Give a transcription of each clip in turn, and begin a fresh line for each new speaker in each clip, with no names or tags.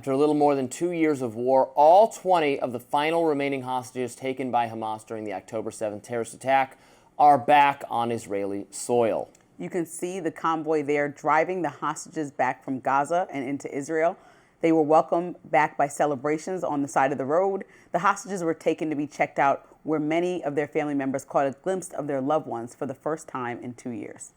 After a little more than 2 years of war, all 20 of the final remaining hostages taken by Hamas during the October 7th terrorist attack are back on Israeli soil.
You can see the convoy there driving the hostages back from Gaza and into Israel. They were welcomed back by celebrations on the side of the road. The hostages were taken to be checked out, where many of their family members caught a glimpse of their loved ones for the first time in 2 years.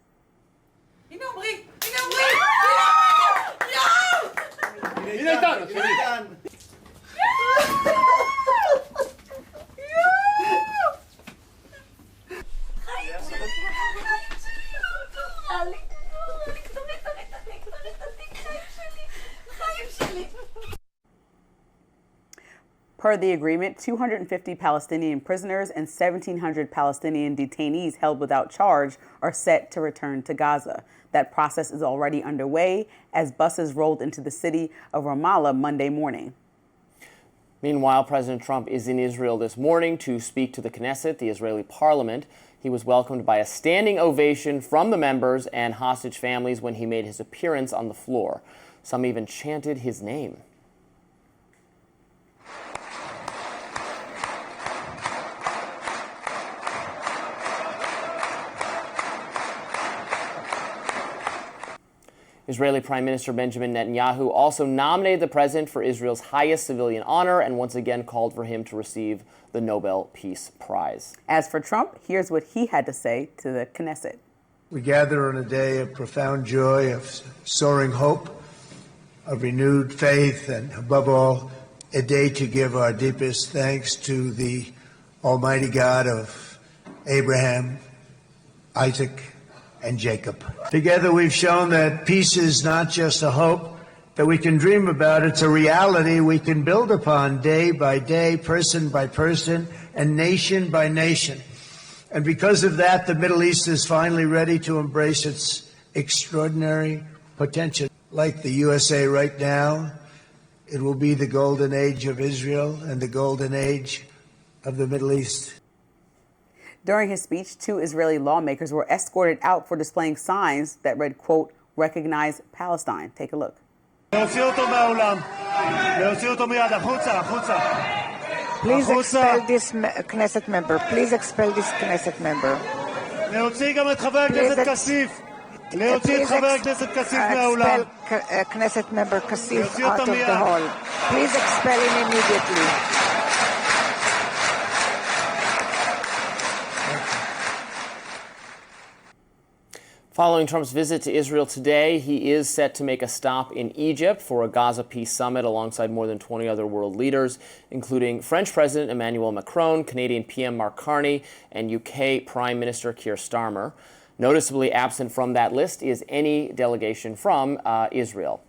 Per the agreement, 250 Palestinian prisoners and 1,700 Palestinian detainees held without charge are set to return to Gaza. That process is already underway as buses rolled into the city of Ramallah Monday morning.
Meanwhile, President Trump is in Israel this morning to speak to the Knesset, the Israeli parliament. He was welcomed by a standing ovation from the members and hostage families when he made his appearance on the floor. Some even chanted his name. Israeli Prime Minister Benjamin Netanyahu also nominated the president for Israel's highest civilian honor and once again called for him to receive the Nobel Peace Prize.
As for Trump, here's what he had to say to the Knesset.
We gather on a day of profound joy, of soaring hope, of renewed faith, and above all, a day to give our deepest thanks to the Almighty God of Abraham, Isaac, and Jacob. Together we've shown that peace is not just a hope that we can dream about, it's a reality we can build upon day by day, person by person, and nation by nation. And because of that, the Middle East is finally ready to embrace its extraordinary potential. Like the USA right now, it will be the golden age of Israel and the golden age of the Middle East.
During his speech, 2 Israeli lawmakers were escorted out for displaying signs that read, quote, "Recognize Palestine." Take a look.
Please
expel this Knesset member. Please expel this Knesset member. Expel Knesset member Kasif out of the hall. Please expel him immediately.
Following Trump's visit to Israel today, he is set to make a stop in Egypt for a Gaza peace summit alongside more than 20 other world leaders, including French President Emmanuel Macron, Canadian PM Mark Carney, and UK Prime Minister Keir Starmer. Noticeably absent from that list is any delegation from Israel.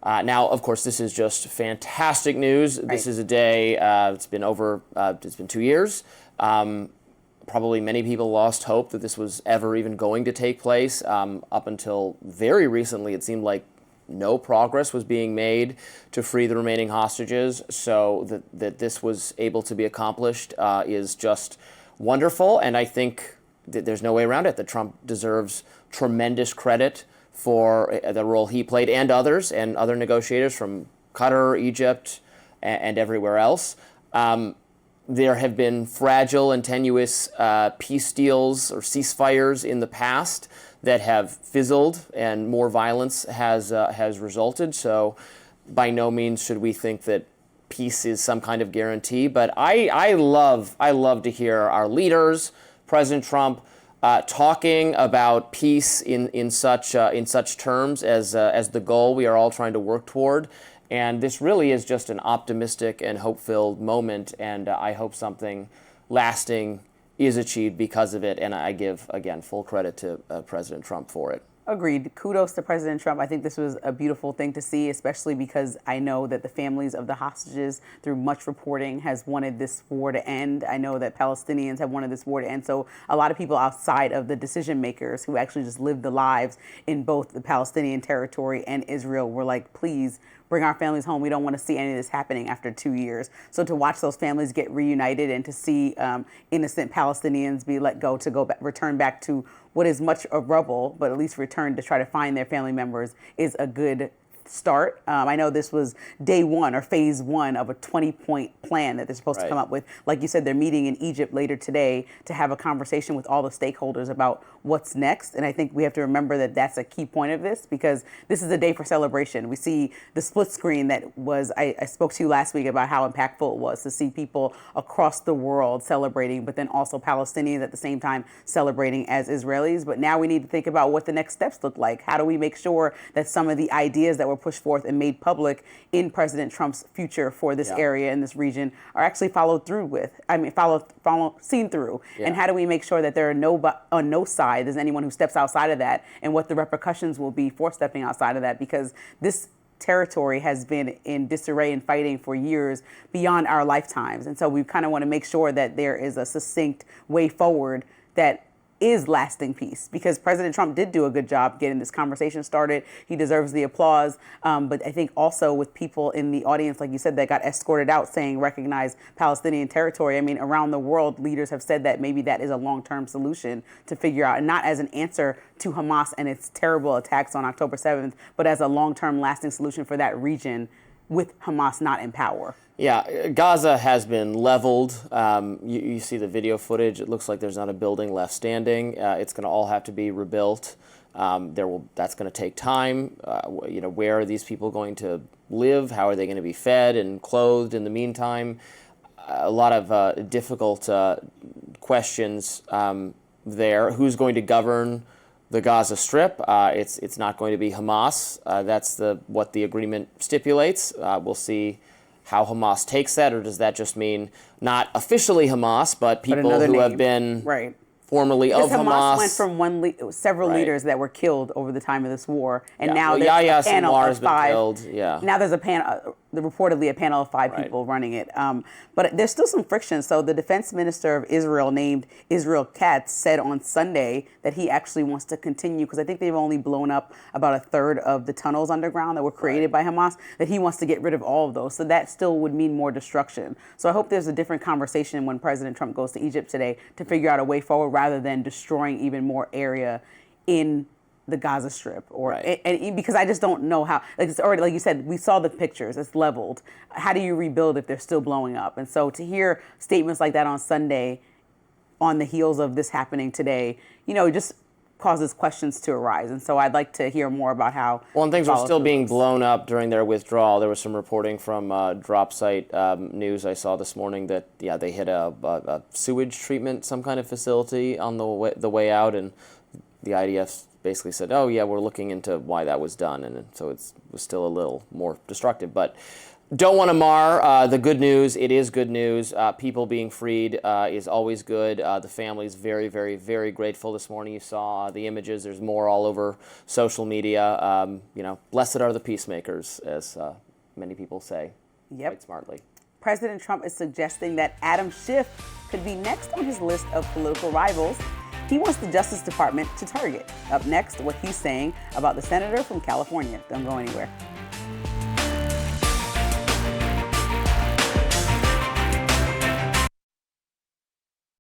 Now, of course, this is just fantastic news. Right. This is a day, it's been 2 years. Probably many people lost hope that this was ever even going to take place. Up until very recently, it seemed like no progress was being made to free the remaining hostages. So that this was able to be accomplished is just wonderful. And I think that there's no way around it, that Trump deserves tremendous credit for the role he played, and others, and other negotiators from Qatar, Egypt, and everywhere else. There have been fragile and tenuous peace deals or ceasefires in the past that have fizzled, and more violence has resulted. So by no means should we think that peace is some kind of guarantee. But I love to hear our leaders, President Trump, talking about peace in such terms as the goal we are all trying to work toward. And this really is just an optimistic and hope-filled moment, and I hope something lasting is achieved because of it. And I give, again, full credit to President Trump for it.
Agreed. Kudos to President Trump. I think this was a beautiful thing to see, especially because I know that the families of the hostages, through much reporting, has wanted this war to end. I know that Palestinians have wanted this war to end. So a lot of people outside of the decision makers who actually just live the lives in both the Palestinian territory and Israel were like, please bring our families home. We don't want to see any of this happening after 2 years. So to watch those families get reunited and to see innocent Palestinians be let go to return back to what is much of rubble, but at least return to try to find their family members, is a good start. I know this was day one or phase one of a 20-point plan that they're supposed to come up with. Like you said, they're meeting in Egypt later today to have a conversation with all the stakeholders about what's next. And I think we have to remember that that's a key point of this, because this is a day for celebration. We see the split screen that was, I spoke to you last week about how impactful it was to see people across the world celebrating, but then also Palestinians at the same time celebrating as Israelis. But now we need to think about what the next steps look like. How do we make sure that some of the ideas that were pushed forth and made public in President Trump's future for this area and this region are actually followed through with? Seen through. And how do we make sure that there are on no side there's anyone who steps outside of that, and what the repercussions will be for stepping outside of that? Because this territory has been in disarray and fighting for years beyond our lifetimes. And so we kind of want to make sure that there is a succinct way forward that is lasting peace, because President Trump did do a good job getting this conversation started. He deserves the applause. But I think also with people in the audience, like you said, that got escorted out saying recognize Palestinian territory. I mean, around the world, leaders have said that maybe that is a long-term solution to figure out, and not as an answer to Hamas and its terrible attacks on October 7th, but as a long-term lasting solution for that region with Hamas not in power.
Yeah, Gaza has been leveled. You see the video footage. It looks like there's not a building left standing. It's going to all have to be rebuilt. That's going to take time. Where are these people going to live? How are they going to be fed and clothed in the meantime? A lot of difficult questions there. Who's going to govern the Gaza Strip? It's not going to be Hamas. That's what the agreement stipulates. We'll see how Hamas takes that, or does that just mean not officially Hamas, but people who have been formerly of Hamas?
Went from several leaders that were killed over the time of this war, and now there's
Yahya
a panel
Sinwar
of
has been
5.
killed. Yeah.
Now there's a panel, reportedly a panel of 5 people running it. But there's still some friction. So the defense minister of Israel, named Israel Katz, said on Sunday that he actually wants to continue, because I think they've only blown up about a third of the tunnels underground that were created by Hamas, that he wants to get rid of all of those. So that still would mean more destruction. So I hope there's a different conversation when President Trump goes to Egypt today to figure out a way forward, rather than destroying even more area in the Gaza Strip, and because I just don't know how. Like, it's already, like you said, we saw the pictures. It's leveled. How do you rebuild if they're still blowing up? And so to hear statements like that on Sunday, on the heels of this happening today, it just causes questions to arise. And so I'd like to hear more about how.
Well, and things are still being blown up during their withdrawal. There was some reporting from Drop Site News I saw this morning that they hit a sewage treatment, some kind of facility on the way out, and the IDF basically said, oh, yeah, we're looking into why that was done. And so it was still a little more destructive. But don't want to mar the good news. It is good news. People being freed is always good. The family's very, very, very grateful this morning. You saw the images. There's more all over social media. Blessed are the peacemakers, as many people say.
Yep.
Quite smartly.
President Trump is suggesting that Adam Schiff could be next on his list of political rivals. He wants the Justice Department to target. Up next, what he's saying about the senator from California. Don't go anywhere.